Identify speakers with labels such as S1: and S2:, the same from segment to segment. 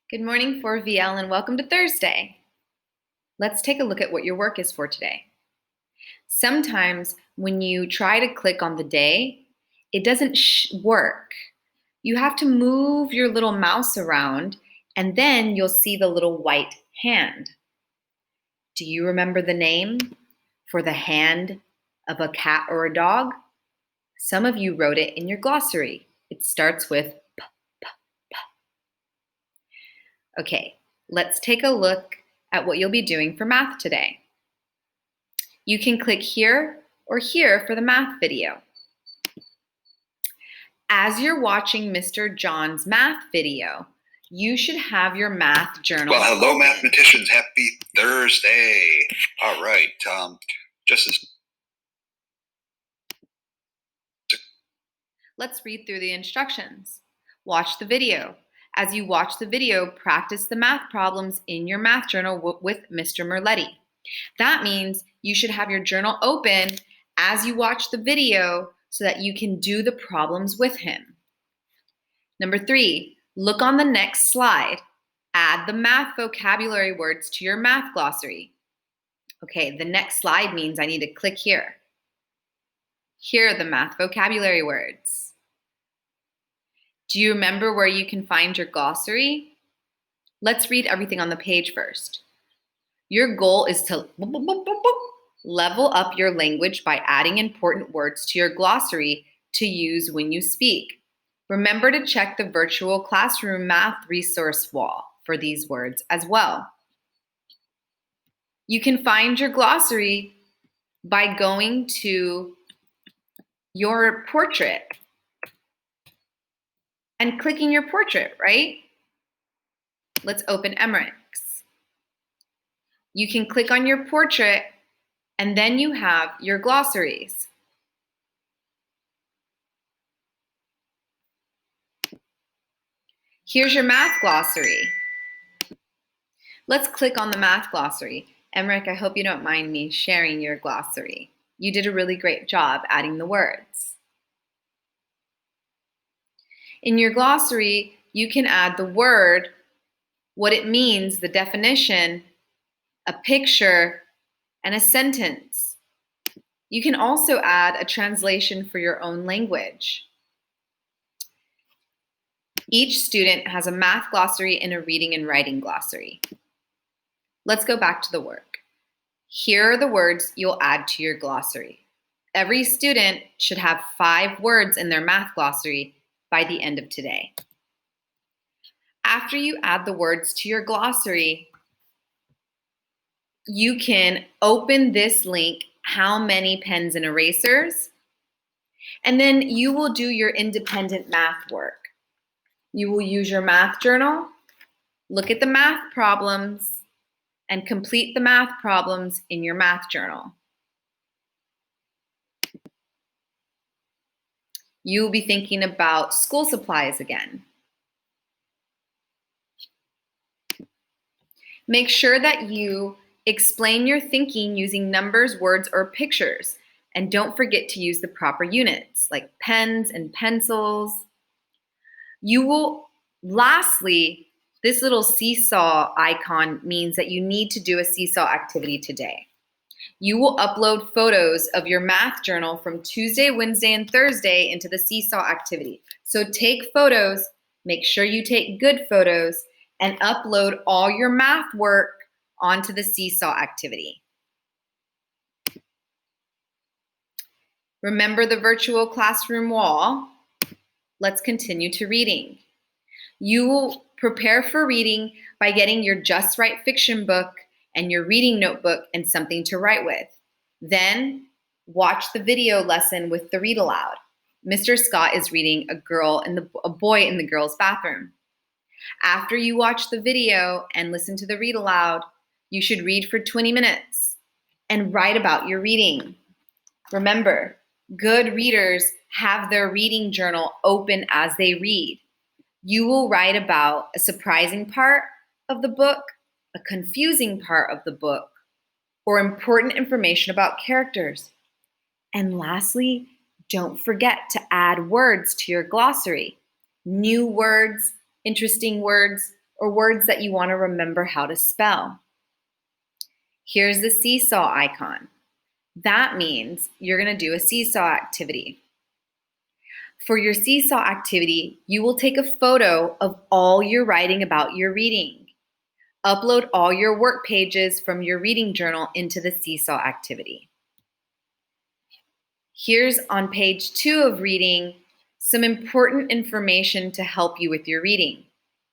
S1: Good morning, 4VL, and welcome to Thursday. Let's take a look at what your work is for today. Sometimes when you try to click on the day, it doesn't work. You have to move your little mouse around, and then you'll see the little white hand. Do you remember the name for the hand of a cat or a dog? Some of you wrote it in your glossary. It starts with P. Okay, let's take a look at what you'll be doing for math today. You can click here or here for the math video. As you're watching Mr. John's math video, you should have your math journal.
S2: Well, hello, mathematicians. Happy Thursday. All right.
S1: Let's read through the instructions. Watch the video. As you watch the video, practice the math problems in your math journal with Mr. Merletti. That means you should have your journal open as you watch the video so that you can do the problems with him. Number 3, look on the next slide. Add the math vocabulary words to your math glossary. Okay, the next slide means I need to click here. Here are the math vocabulary words. Do you remember where you can find your glossary? Let's read everything on the page first. Your goal is to level up your language by adding important words to your glossary to use when you speak. Remember to check the virtual classroom math resource wall for these words as well. You can find your glossary by going to your portrait and clicking your portrait, right? Let's open Emmerich's. You can click on your portrait and then you have your glossaries. Here's your math glossary. Let's click on the math glossary. Emmerich, I hope you don't mind me sharing your glossary. You did a really great job adding the words. In your glossary, you can add the word, what it means, the definition, a picture, and a sentence. You can also add a translation for your own language. Each student has a math glossary and a reading and writing glossary. Let's go back to the work. Here are the words you'll add to your glossary. Every student should have 5 words in their math glossary by the end of today. After you add the words to your glossary, you can open this link, How Many Pens and Erasers? And then you will do your independent math work. You will use your math journal, look at the math problems, and complete the math problems in your math journal. You will be thinking about school supplies again. Make sure that you explain your thinking using numbers, words, or pictures. And don't forget to use the proper units like pens and pencils. Lastly, this little seesaw icon means that you need to do a seesaw activity today. You will upload photos of your math journal from Tuesday, Wednesday, and Thursday into the seesaw activity. So take photos, make sure you take good photos, and upload all your math work onto the seesaw activity. Remember the virtual classroom wall. Let's continue to reading. You will prepare for reading by getting your Just Right fiction book and your reading notebook and something to write with. Then watch the video lesson with the read aloud. Mr. Scott is reading a boy in the girls' bathroom. After you watch the video and listen to the read aloud, you should read for 20 minutes and write about your reading. Remember, good readers have their reading journal open as they read. You will write about a surprising part of the book, a confusing part of the book, or important information about characters. And lastly, don't forget to add words to your glossary. New words, interesting words, or words that you want to remember how to spell. Here's the seesaw icon. That means you're going to do a seesaw activity. For your seesaw activity, you will take a photo of all you're writing about your reading. Upload all your work pages from your reading journal into the seesaw activity. Here's on page 2 of reading some important information to help you with your reading.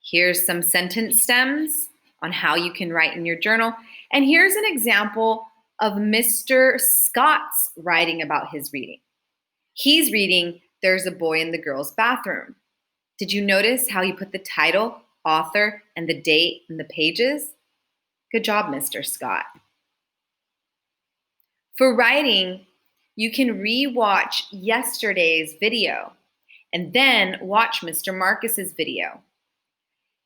S1: Here's some sentence stems on how you can write in your journal. And here's an example of Mr. Scott's writing about his reading. He's reading There's a Boy in the Girl's Bathroom. Did you notice how he put the title, author, and the date in the pages? Good job, Mr. Scott. For writing, you can re-watch yesterday's video and then watch Mr. Marcus's video.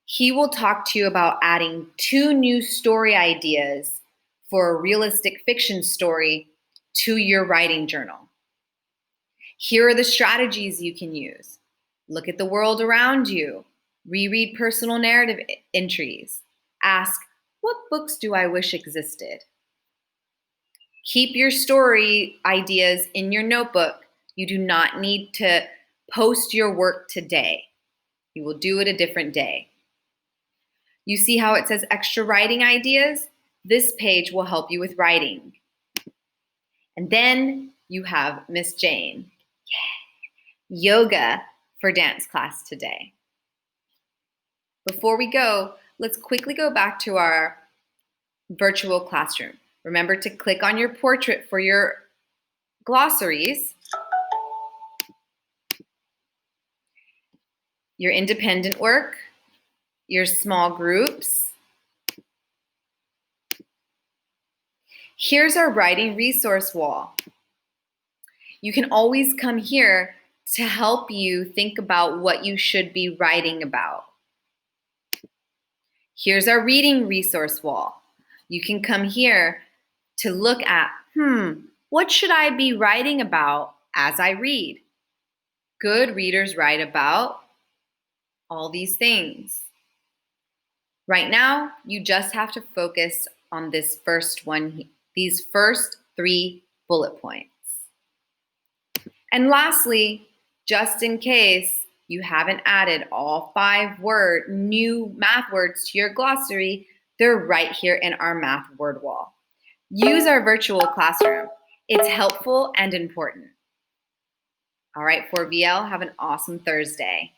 S1: He will talk to you about adding 2 new story ideas for a realistic fiction story to your writing journal. Here are the strategies you can use. Look at the world around you. Reread personal narrative entries. Ask, what books do I wish existed? Keep your story ideas in your notebook. You do not need to post your work today. You will do it a different day. You see how it says extra writing ideas? This page will help you with writing. And then you have Miss Jane. Yoga for dance class today. Before we go, let's quickly go back to our virtual classroom. Remember to click on your portrait for your glossaries, your independent work, your small groups. Here's our writing resource wall. You can always come here to help you think about what you should be writing about. Here's our reading resource wall. You can come here to look at, what should I be writing about as I read? Good readers write about all these things. Right now, you just have to focus on this first one, these first 3 bullet points. And lastly, just in case you haven't added all 5 new math words to your glossary, they're right here in our math word wall. Use our virtual classroom. It's helpful and important. All right, 4VL, have an awesome Thursday.